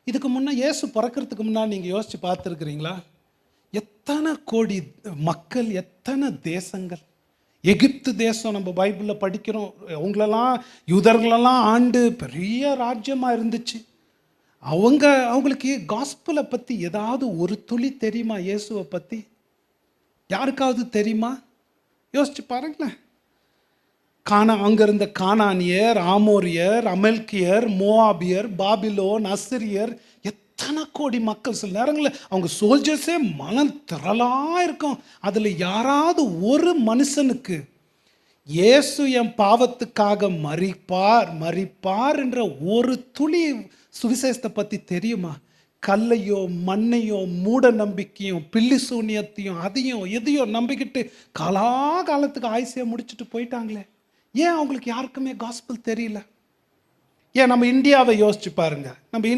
இதுக்கு முன்னே இயேசு பிறக்கிறதுக்கு முன்னாடி நீங்கள் யோசிச்சு பார்த்துருக்குறீங்களா? எத்தனை கோடி மக்கள், எத்தனை தேசங்கள். எகிப்து தேசம் நம்ம பைபிளில் படிக்கிறோம். அவங்களெல்லாம் யூதர்களெல்லாம் ஆண்டு பெரிய ராஜ்யமாக இருந்துச்சு. அவங்களுக்கு காஸ்பலை பற்றி ஏதாவது ஒரு துளி தெரியுமா? இயேசுவை பற்றி யாருக்காவது தெரியுமா? யோசிச்சு பாருங்களேன். அங்கே இருந்த கானானியர், ஆமோரியர், அமெல்கியர், மோவாபியர், பாபிலோன், அசிரியர், எத்தனை கோடி மக்கள். சில நேரங்களில் அவங்க சோல்ஜர்ஸே மனம் திரளாக இருக்கும். அதில் யாராவது ஒரு மனுஷனுக்கு இயேசு என் பாவத்துக்காக மரிப்பார் என்ற ஒரு துளி சுவிசேஷத்தை பற்றி தெரியுமா? கல்லையோ மண்ணையோ மூட நம்பிக்கையும் பில்லி சூனியத்தையும் அதையும் எதையோ நம்பிக்கிட்டு காலத்துக்கு ஆயுசையை முடிச்சுட்டு போயிட்டாங்களே. ஏன் அவங்களுக்கு யாருக்குமே காஸ்பல் தெரியல? ஏன் நம்ம இந்தியாவை யோசிச்சு பாருங்க. நம்ம